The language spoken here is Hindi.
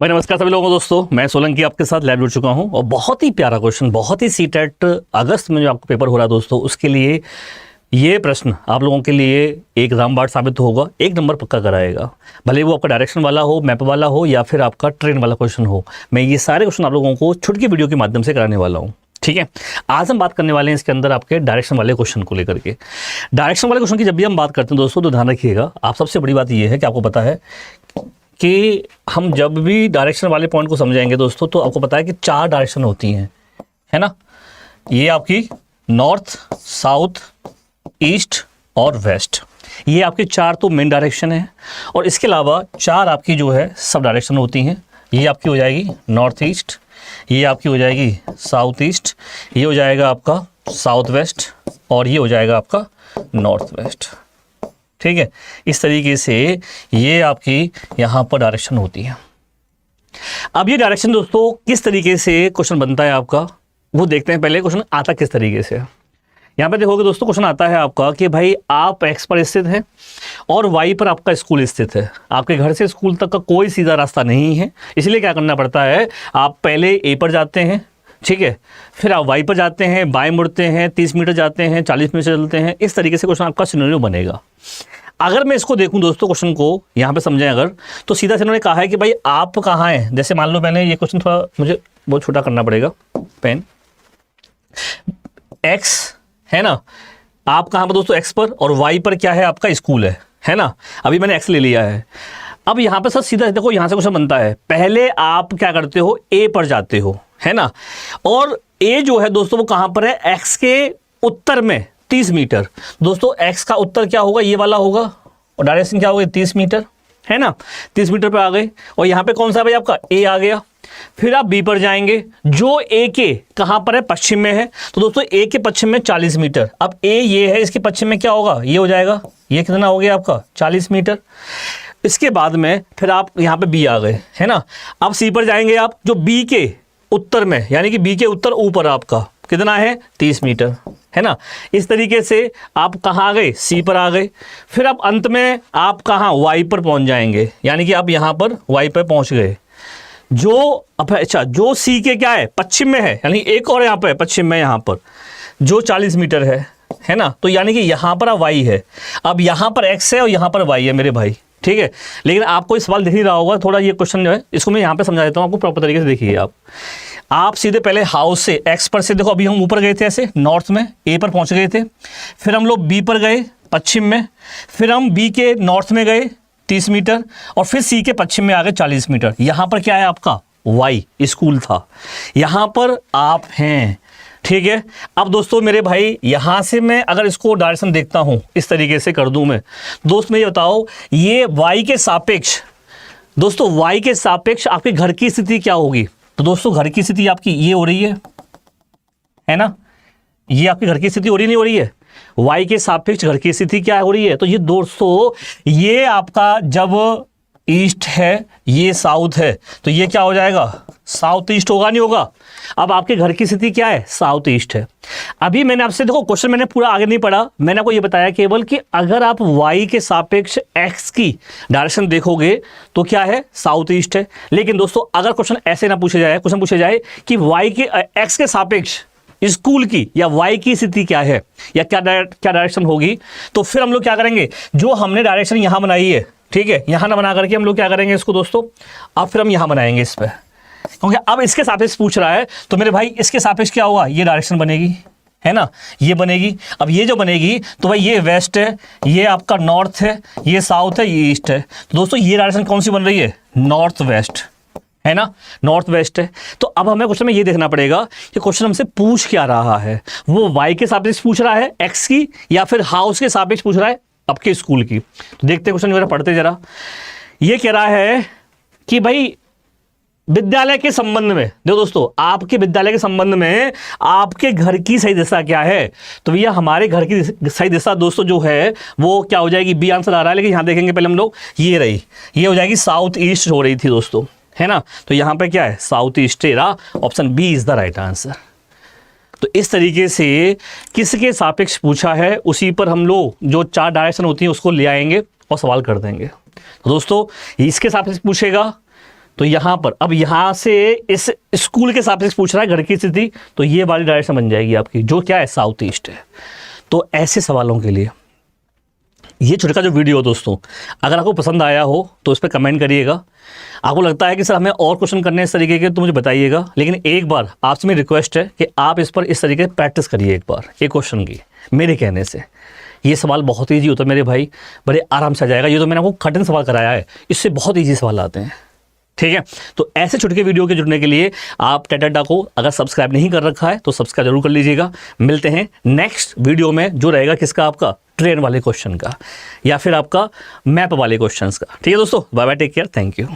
भाई नमस्कार सभी लोगों को दोस्तों, मैं सोलंकी आपके साथ लैब जुड़ चुका हूं और बहुत ही प्यारा क्वेश्चन, बहुत ही सीटेट अगस्त में जो आपका पेपर हो रहा है दोस्तों, उसके लिए ये प्रश्न आप लोगों के लिए एक रामबाण साबित होगा, एक नंबर पक्का कराएगा। भले वो आपका डायरेक्शन वाला हो, मैप वाला हो या फिर आपका ट्रेन वाला क्वेश्चन हो, मैं ये सारे क्वेश्चन आप लोगों को छोटी वीडियो के माध्यम से कराने वाला हूँ। ठीक है, आज हम बात करने वाले हैं इसके अंदर आपके डायरेक्शन वाले क्वेश्चन को लेकर के। डायरेक्शन वाले क्वेश्चन की जब भी हम बात करते हैं दोस्तों, तो ध्यान रखिएगा, आप सबसे बड़ी बात ये है कि आपको पता है कि हम जब भी डायरेक्शन वाले पॉइंट को समझाएंगे दोस्तों, तो आपको पता है कि 4 डायरेक्शन होती हैं, है ना। ये आपकी नॉर्थ, साउथ, ईस्ट और वेस्ट, ये आपके 4 तो मेन डायरेक्शन है और इसके अलावा 4 आपकी जो है सब डायरेक्शन होती हैं। ये आपकी हो जाएगी नॉर्थ ईस्ट, ये आपकी हो जाएगी साउथ ईस्ट, ये हो जाएगा आपका साउथ वेस्ट और ये हो जाएगा आपका नॉर्थ वेस्ट। ठीक है, इस तरीके से ये आपकी यहाँ पर डायरेक्शन होती है। अब ये डायरेक्शन दोस्तों किस तरीके से क्वेश्चन बनता है आपका, वो देखते हैं। पहले क्वेश्चन आता किस तरीके से, यहाँ पे देखोगे दोस्तों, क्वेश्चन आता है आपका कि भाई आप एक्स पर स्थित हैं और वाई पर आपका स्कूल स्थित है। आपके घर से स्कूल तक का कोई सीधा रास्ता नहीं है, इसलिए क्या करना पड़ता है, आप पहले ए पर जाते हैं, ठीक है, फिर आप वाई पर जाते हैं, बाएं मुड़ते हैं, 30 मीटर जाते हैं, 40 मीटर चलते हैं। इस तरीके से क्वेश्चन आपका सिनेरियो बनेगा। अगर मैं इसको देखूं दोस्तों, क्वेश्चन को यहाँ पे समझें अगर, तो सीधा से उन्होंने कहा है कि भाई आप कहाँ हैं। जैसे मान लो मैंने ये क्वेश्चन थोड़ा मुझे बहुत छोटा करना पड़ेगा, पेन, एक्स है ना, आप कहाँ पर दोस्तों एक्स पर, और वाई पर क्या है आपका स्कूल है ना। अभी मैंने एक्स ले लिया है। अब यहाँ पे सर सीधा देखो, यहाँ से क्वेश्चन बनता है, पहले आप क्या करते हो, ए पर जाते हो, है ना, और ए जो है दोस्तों वो कहाँ पर है, एक्स के उत्तर में 30 मीटर। दोस्तों एक्स का उत्तर क्या होगा, ये वाला होगा, और डायरेक्शन क्या होगा, 30 मीटर, है ना। 30 मीटर पे आ गए और यहाँ पे कौन सा भाई आपका ए आ गया। फिर आप बी पर जाएंगे, जो ए के कहाँ पर है, पश्चिम में है, तो दोस्तों ए के पश्चिम में 40 मीटर। अब ए ये है, इसके पश्चिम में क्या होगा, ये हो जाएगा, ये कितना हो गया आपका 40 मीटर। इसके बाद में फिर आप यहाँ पे बी आ गए, है ना। अब सी पर जाएंगे आप, जो बी के उत्तर में, यानी कि बी के उत्तर ऊपर आपका कितना है, 30 मीटर, है ना। इस तरीके से आप कहाँ आ गए, सी पर आ गए। फिर आप अंत में आप कहाँ, वाई पर पहुँच जाएंगे, यानी कि आप यहाँ पर वाई पर पहुँच गए। जो अच्छा, जो सी के क्या है, पश्चिम में है, यानी एक और यहाँ पर पश्चिम में, यहाँ पर जो 40 मीटर है ना, तो यानी कि यहाँ पर वाई है। अब यहाँ पर एक्स है और यहाँ पर वाई है मेरे भाई, ठीक है। लेकिन आपको इस सवाल दिख ही रहा होगा, थोड़ा ये क्वेश्चन जो है इसको मैं यहाँ पे समझा देता हूँ आपको प्रॉपर तरीके से। देखिए आप सीधे पहले हाउस से एक्स पर से, देखो अभी हम ऊपर गए थे ऐसे नॉर्थ में, ए पर पहुँच गए थे, फिर हम लोग बी पर गए पश्चिम में, फिर हम बी के नॉर्थ में गए 30 मीटर, और फिर सी के पश्चिम में आ गए 40 मीटर। यहाँ पर क्या है आपका, वाई स्कूल था, यहाँ पर आप हैं, ठीक है। अब दोस्तों मेरे भाई, यहाँ से मैं अगर इसको डायरेक्शन देखता हूँ, इस तरीके से कर दूँ मैं, दोस्त मैं ये बताओ, ये वाई के सापेक्ष, दोस्तों वाई के सापेक्ष आपके घर की स्थिति क्या होगी। तो दोस्तों घर की स्थिति आपकी ये हो रही है ना, ये आपकी घर की स्थिति हो रही नहीं हो रही है, वाई के सापेक्ष घर की स्थिति क्या हो रही है। तो ये दोस्तों, ये आपका जब ईस्ट है, ये साउथ है, तो ये क्या हो जाएगा, साउथ ईस्ट होगा, नहीं होगा। अब आपके घर की स्थिति क्या है, साउथ ईस्ट है। अभी मैंने आपसे, देखो क्वेश्चन मैंने पूरा आगे नहीं पढ़ा, मैंने आपको ये बताया केवल कि अगर आप वाई के सापेक्ष एक्स की डायरेक्शन देखोगे तो क्या है, साउथ ईस्ट है। लेकिन दोस्तों अगर क्वेश्चन ऐसे ना पूछे जाए, क्वेश्चन पूछे जाए कि वाई के एक्स के सापेक्ष स्कूल की या वाई की स्थिति क्या है, या क्या डायरेक्शन होगी, तो फिर हम लोग क्या करेंगे, जो हमने डायरेक्शन यहाँ बनाई है, ठीक है, यहाँ ना बना करके हम लोग क्या करेंगे इसको दोस्तों, अब फिर हम यहाँ बनाएंगे इस पर, क्योंकि अब इसके सापेक्ष पूछ रहा है, तो मेरे भाई इसके सापेक्ष क्या होगा, ये डायरेक्शन बनेगी, है ना, ये बनेगी। अब ये जो बनेगी, तो भाई ये वेस्ट है, ये आपका नॉर्थ है, ये साउथ है, ये ईस्ट है। तो दोस्तों ये डायरेक्शन कौन सी बन रही है, नॉर्थ वेस्ट, है ना, नॉर्थ वेस्ट है। तो अब हमें क्वेश्चन में ये देखना पड़ेगा कि क्वेश्चन हमसे पूछ क्या रहा है, वो वाई के सापेक्ष पूछ रहा है एक्स की, या फिर हाउस के सापेक्ष पूछ रहा है आपके स्कूल की। तो देखते हैं क्वेश्चन जरा, पढ़ते जरा। ये कह रहा है कि भाई विद्यालय के संबंध में, देखो दोस्तों आपके विद्यालय के संबंध में आपके घर की सही दिशा क्या है। तो भैया हमारे घर की सही दिशा दोस्तों जो है वो क्या हो जाएगी, बी आंसर आ रहा है, लेकिन यहाँ देखेंगे पहले हम लोग, ये रही, ये हो जाएगी साउथ ईस्ट हो रही थी दोस्तों, है ना। तो यहाँ पे क्या है, साउथ ईस्ट रहा, option B is the right answer. तो इस तरीके से किसके सापेक्ष पूछा है, उसी पर हम लोग जो 4 डायरेक्शन होती हैं उसको ले आएंगे और सवाल कर देंगे। तो दोस्तों इसके सापेक्ष पूछेगा तो यहाँ पर अब यहाँ से इस स्कूल के हिसाब से पूछ रहा है घर की स्थिति, तो ये वाली डायरेक्शन बन जाएगी आपकी, जो क्या है साउथ ईस्ट है। तो ऐसे सवालों के लिए ये छोटा जो वीडियो दोस्तों, अगर आपको पसंद आया हो तो इस पर कमेंट करिएगा। आपको लगता है कि सर हमें और क्वेश्चन करने इस तरीके के, तो मुझे बताइएगा। लेकिन एक बार आपसे मेरी रिक्वेस्ट है कि आप इस पर इस तरीके से प्रैक्टिस करिए एक बार, एक क्वेश्चन की मेरे कहने से। ये सवाल बहुत ईजी होता है मेरे भाई, बड़े आराम से आ जाएगा। ये तो मैंने आपको कठिन सवाल कराया है, इससे बहुत ईजी सवाल आते हैं, ठीक है। तो ऐसे छोटे वीडियो के जुड़ने के लिए आप टेट अड्डा को अगर सब्सक्राइब नहीं कर रखा है तो सब्सक्राइब जरूर कर लीजिएगा। मिलते हैं नेक्स्ट वीडियो में, जो रहेगा किसका, आपका ट्रेन वाले क्वेश्चन का या फिर आपका मैप वाले क्वेश्चंस का। ठीक है दोस्तों, bye bye, take care, thank you.